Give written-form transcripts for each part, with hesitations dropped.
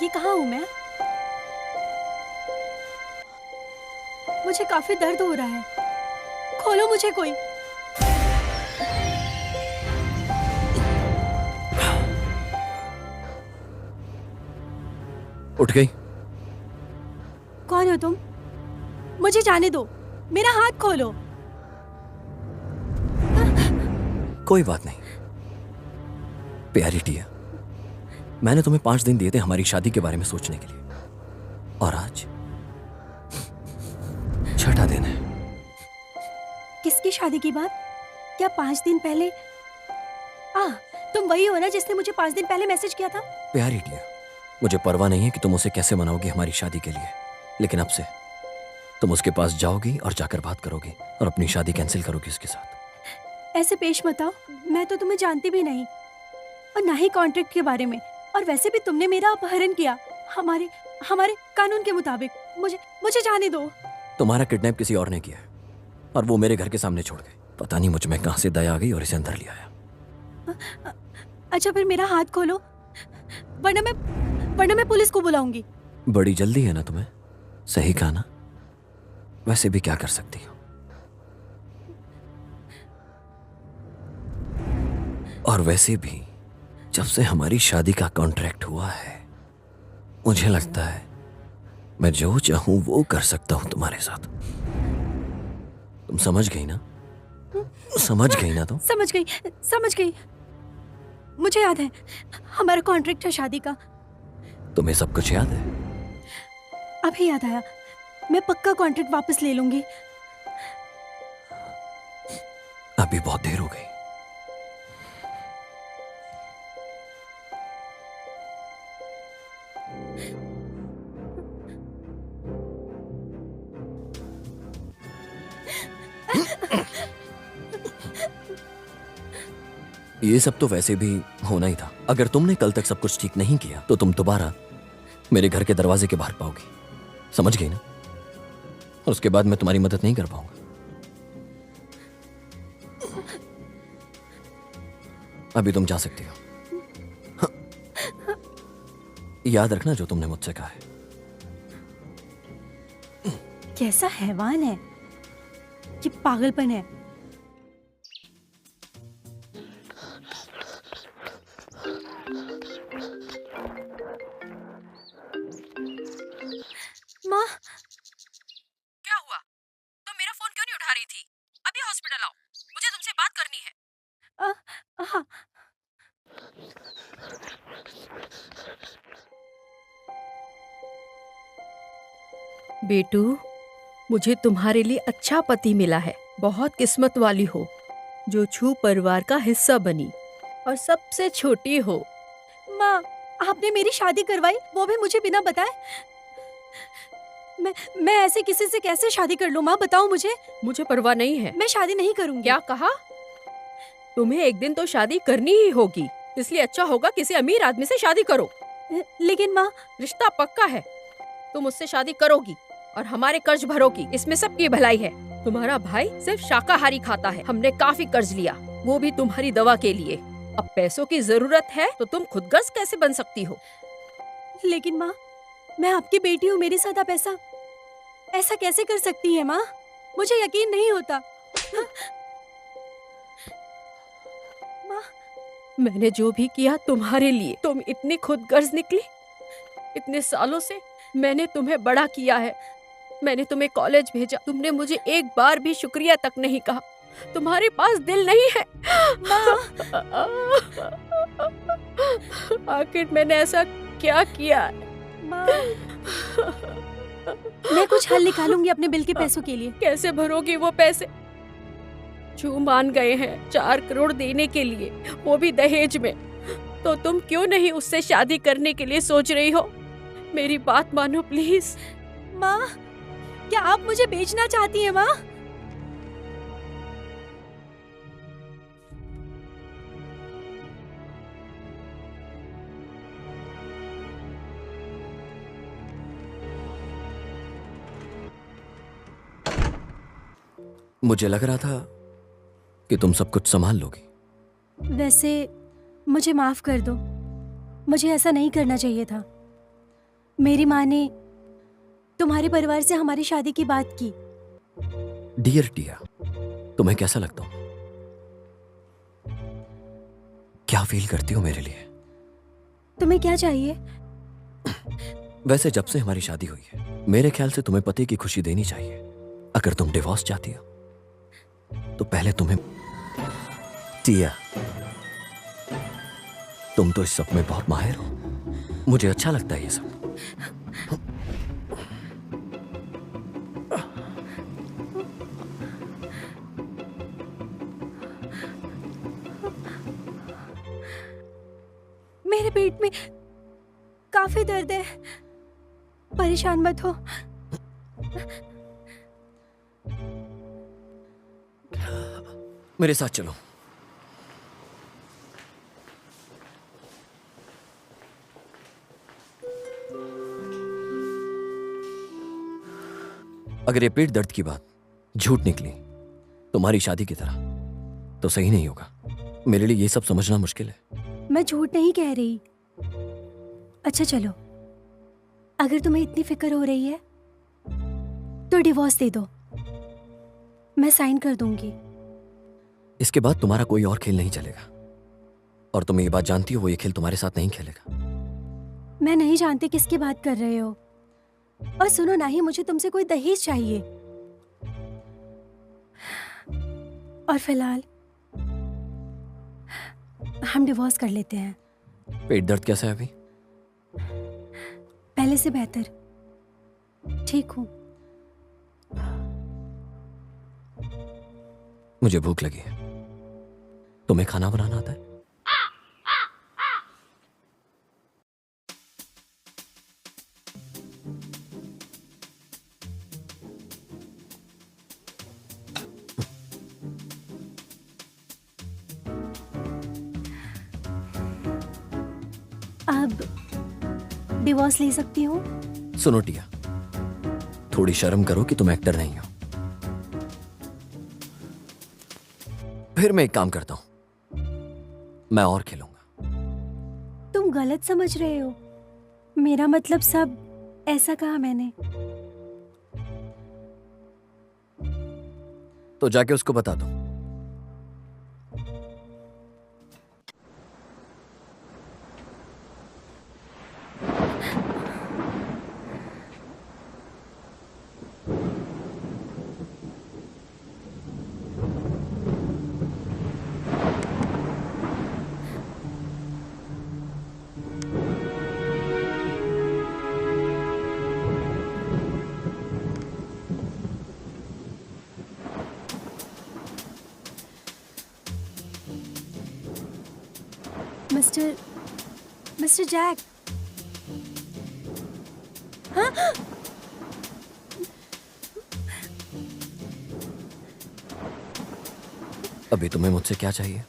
ये कहाँ हूँ मैं? मुझे काफी दर्द हो रहा है। खोलो मुझे कोई। उठ गई? कौन हो तुम? मुझे जाने दो। मेरा हाथ खोलो। कोई बात नहीं प्यारी टिया, मैंने तुम्हें 5 दिन दिए थे हमारी शादी के बारे में सोचने के लिए, और आज 6ठा दिन है। किसकी शादी की बात? क्या 5 दिन पहले? तुम वही हो ना जिसने मुझे 5 दिन पहले मैसेज किया था? प्यारी टिया, मुझे परवाह नहीं है कि तुम उसे कैसे मनाओगी हमारी शादी के लिए, लेकिन अब से तुम उसके पास जाओगी और जाकर बात करोगी और अपनी शादी कैंसिल करोगी उसके साथ। ऐसे पेश मत आओ। मैं तो तुम्हें जानती भी नहीं, और ना ही कॉन्ट्रैक्ट के बारे में। और वैसे भी तुमने मेरा अपहरण किया हमारे हमारे कानून के मुताबिक। मुझे मुझे जाने दो। तुम्हारा किडनैप किसी और ने किया है, और वो मेरे घर के सामने छोड़ गए। पता नहीं मुझ में कहां से दया आ गई और इसे अंदर ले आया। अच्छा फिर मेरा हाथ खोलो, वरना मैं पुलिस को बुलाऊंगी। बड़ी जल्दी है ना तुम्हें? सही कहा ना? वैसे भी क्या कर सकती हो। और वैसे भी जब से हमारी शादी का कॉन्ट्रैक्ट हुआ है, मुझे लगता है मैं जो चाहूं वो कर सकता हूं तुम्हारे साथ। तुम समझ गई ना? समझ गई ना? तुम समझ गई। मुझे याद है हमारा कॉन्ट्रैक्ट है शादी का। तुम्हें सब कुछ याद है? अभी याद आया। मैं पक्का कॉन्ट्रैक्ट वापस ले लूंगी। अभी बहुत देर हो गई। ये सब तो वैसे भी होना ही था। अगर तुमने कल तक सब कुछ ठीक नहीं किया तो तुम दोबारा मेरे घर के दरवाजे के बाहर पाओगी। समझ गई ना? उसके बाद मैं तुम्हारी मदद नहीं कर पाऊंगा। अभी तुम जा सकती हो। हाँ। याद रखना जो तुमने मुझसे कहा है। कैसा हैवान है ये! पागलपन है। माँ, क्या हुआ? तुम मेरा फोन क्यों नहीं उठा रही थी? अभी हॉस्पिटल आओ, मुझे तुमसे बात करनी है। हाँ। बेटू, मुझे तुम्हारे लिए अच्छा पति मिला है। बहुत किस्मत वाली हो जो छू परिवार का हिस्सा बनी और सबसे छोटी हो। माँ, आपने मेरी शादी करवाई, वो भी मुझे बिना बताए। मैं ऐसे किसी से कैसे शादी कर लूं? माँ बताओ मुझे। मुझे परवाह नहीं है। मैं शादी नहीं करूंगी। क्या कहा? तुम्हें एक दिन तो शादी करनी ही होगी, इसलिए अच्छा होगा किसी अमीर आदमी से शादी करो। लेकिन माँ, रिश्ता पक्का है, तुम उससे शादी करोगी और हमारे कर्ज भरोगी, इसमें सबकी भलाई है। तुम्हारा भाई सिर्फ शाकाहारी खाता है, हमने काफी कर्ज लिया, वो भी तुम्हारी दवा के लिए। अब पैसों की जरूरत है तो तुम खुदगर्ज कैसे बन सकती हो? लेकिन माँ, मैं आपकी बेटी हूँ, मेरे साथ आप ऐसा कैसे कर सकती हैं माँ? मुझे यकीन नहीं होता। माँ, मैंने जो भी किया तुम्हारे लिए, तुम इतनी खुदगर्ज निकली। इतने सालों से मैंने तुम्हें बड़ा किया है, मैंने तुम्हें कॉलेज भेजा, तुमने मुझे एक बार भी शुक्रिया तक नहीं कहा। तुम्हारे पास दिल नहीं है। आखिर मैंने ऐसा क्या किया? माँ, मैं कुछ हल निकालूंगी अपने बिल के पैसों के लिए। कैसे भरोगी वो पैसे? जो मान गए हैं 4 करोड़ देने के लिए, वो भी दहेज में, तो तुम क्यों नहीं उससे शादी करने के लिए सोच रही हो? मेरी बात मानो प्लीज। माँ, क्या आप मुझे बेचना चाहती हैं माँ? मुझे लग रहा था कि तुम सब कुछ संभाल लोगी। वैसे मुझे माफ कर दो, मुझे ऐसा नहीं करना चाहिए था। मेरी माँ ने तुम्हारे परिवार से हमारी शादी की बात की। डियर टिया, तुम्हें कैसा लगता हूं? क्या फील करती हो मेरे लिए? तुम्हें क्या चाहिए? वैसे जब से हमारी शादी हुई है, मेरे ख्याल से तुम्हें पति की खुशी देनी चाहिए। अगर तुम डिवोर्स चाहती हो तो पहले तुम्हें। टिया, तुम तो इस सब में बहुत माहिर हो, मुझे अच्छा लगता है ये सब। मेरे पेट में काफी दर्द है, परेशान मत हो। मेरे साथ चलो। अगर ये पेट दर्द की बात झूठ निकली तुम्हारी शादी की तरह, तो सही नहीं होगा। मेरे लिए ये सब समझना मुश्किल है। मैं झूठ नहीं कह रही। अच्छा चलो, अगर तुम्हें इतनी फिक्र हो रही है तो डिवोर्स दे दो, मैं साइन कर दूंगी। इसके बाद तुम्हारा कोई और खेल नहीं चलेगा, और तुम ये बात जानती हो वो ये खेल तुम्हारे साथ नहीं खेलेगा। मैं नहीं जानती किसकी बात कर रहे हो। और सुनो, ना ही मुझे तुमसे कोई दहेज चाहिए। और फिलहाल हम डिवोर्स कर लेते हैं। पेट दर्द कैसा है अभी? पहले से बेहतर, ठीक हूं। मुझे भूख लगी है। तुम्हें खाना बनाना आता है? अब डिवोर्स ले सकती हूँ? सुनो टिया, थोड़ी शर्म करो कि तुम एक्टर नहीं हो। फिर मैं एक काम करता हूं, मैं और खेलूंगा। तुम गलत समझ रहे हो। मेरा मतलब सब ऐसा कहा मैंने। तो जाके उसको बता दो। Mister Jack. हाँ? अभी तुम्हें मुझसे क्या चाहिए?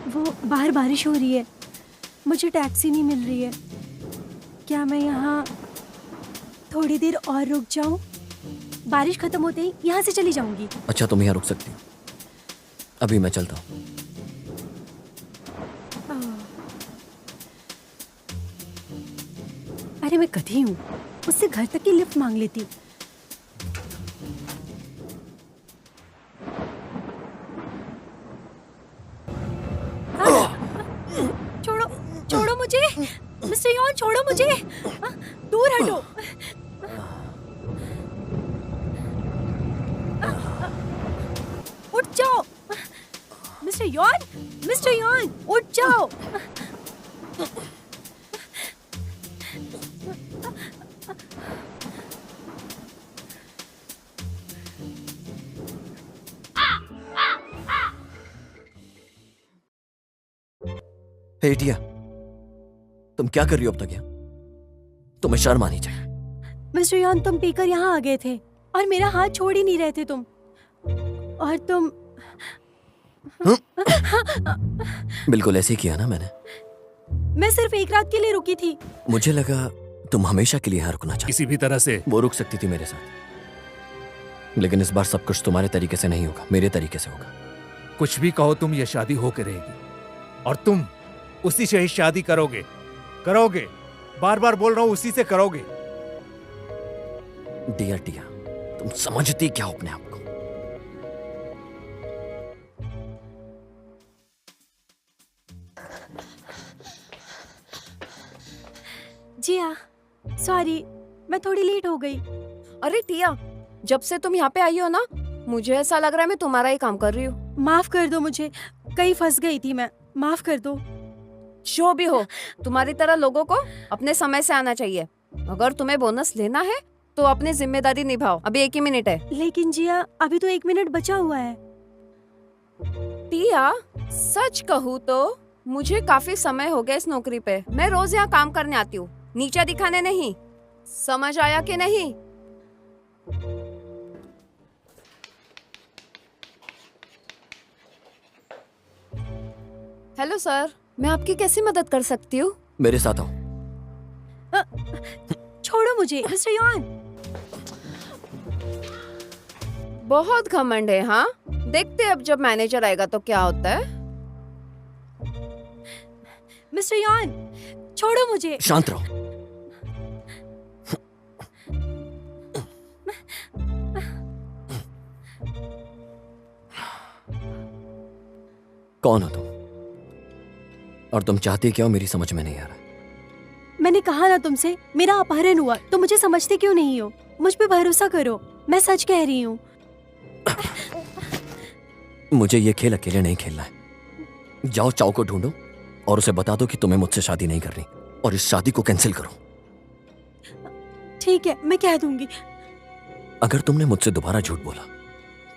वो बाहर बारिश हो रही है, मुझे टैक्सी नहीं मिल रही है। क्या मैं यहाँ थोड़ी देर और रुक जाऊं? बारिश खत्म होते ही यहाँ से चली जाऊंगी। अच्छा, तुम यहाँ रुक सकती हो। अभी मैं चलता हूँ। अरे मैं गधी हूँ, उससे घर तक की लिफ्ट मांग लेती। छोड़ो, छोड़ो मुझे। मिस्टर यॉन, छोड़ो मुझे। दूर हटो। उठ जाओ। मिस्टर यॉन, उठ जाओ। हे टिया, तुम क्या कर रही हो अब तक यहाँ? तुम्हें शर्म आनी चाहिए। मिस्टर यॉन, तुम पीकर यहाँ आ गए थे और मेरा हाथ छोड़ ही नहीं रहे थे तुम। और तुम बिल्कुल ऐसे ही किया ना मैंने। मैं सिर्फ एक रात के लिए रुकी थी। मुझे लगा तुम हमेशा के लिए यहाँ रुकना चाहती। किसी भी तरह से वो रुक सकती थी मेरे साथ, लेकिन इस बार सब कुछ तुम्हारे तरीके से नहीं होगा, मेरे तरीके से होगा। कुछ भी कहो, तुम ये शादी होकर रहेगी और तुम उसी से ही शादी करोगे। करोगे, बार बार बोल रहा हूँ, उसी से करोगे। डियर टिया, तुम समझती क्या हो अपने आप को? जी हाँ, सॉरी, मैं थोड़ी लेट हो गई। अरे टिया, जब से तुम यहाँ पे आई हो ना, मुझे ऐसा लग रहा है मैं तुम्हारा ही काम कर रही हूँ। माफ कर दो मुझे, कहीं फंस गई थी मैं, माफ कर दो। जो भी हो, तुम्हारी तरह लोगों को अपने समय से आना चाहिए। अगर तुम्हें बोनस लेना है तो अपनी जिम्मेदारी निभाओ। अभी 1 ही मिनट है। लेकिन जिया, अभी तो 1 मिनट बचा हुआ है। टिया, सच कहूँ तो मुझे काफी समय हो गया इस नौकरी पे। मैं रोज यहाँ काम करने आती हूँ, नीचा दिखाने नहीं। समझ आया कि नहीं? हेलो सर, मैं आपकी कैसी मदद कर सकती हूँ? मेरे साथ आओ। छोड़ो मुझे, मिस्टर यॉन। बहुत घमंड है। हाँ, देखते हैं अब जब मैनेजर आएगा तो क्या होता है। मिस्टर यॉन, छोड़ो मुझे। शांत रहो। कौन हो तुम? और तुम चाहती क्या हो, मेरी समझ में नहीं आ रहा। मैंने कहा ना तुमसे, मेरा अपहरण हुआ, तो मुझे समझते क्यों नहीं हो? मुझ पे भरोसा करो, मैं सच कह रही हूँ। मुझे ये खेल अकेले नहीं खेलना है। जाओ चाओ को ढूंढो और उसे बता दो कि तुम्हें मुझसे शादी नहीं करनी, और इस शादी को कैंसिल करो। ठीक है, मैं कह दूंगी। अगर तुमने मुझसे दोबारा झूठ बोला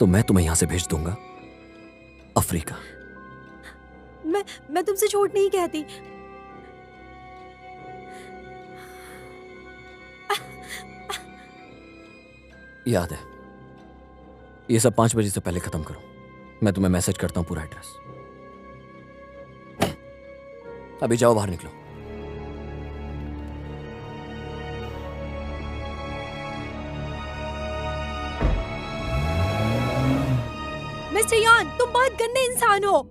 तो मैं तुम्हें यहां से भेज दूंगा अफ्रीका। मैं तुमसे झूठ नहीं कहती। याद है, ये सब 5 बजे से पहले खत्म करो। मैं तुम्हें मैसेज करता हूं पूरा एड्रेस। अभी जाओ, बाहर निकलो। मिस्टर यॉन, तुम बहुत गंदे इंसान हो।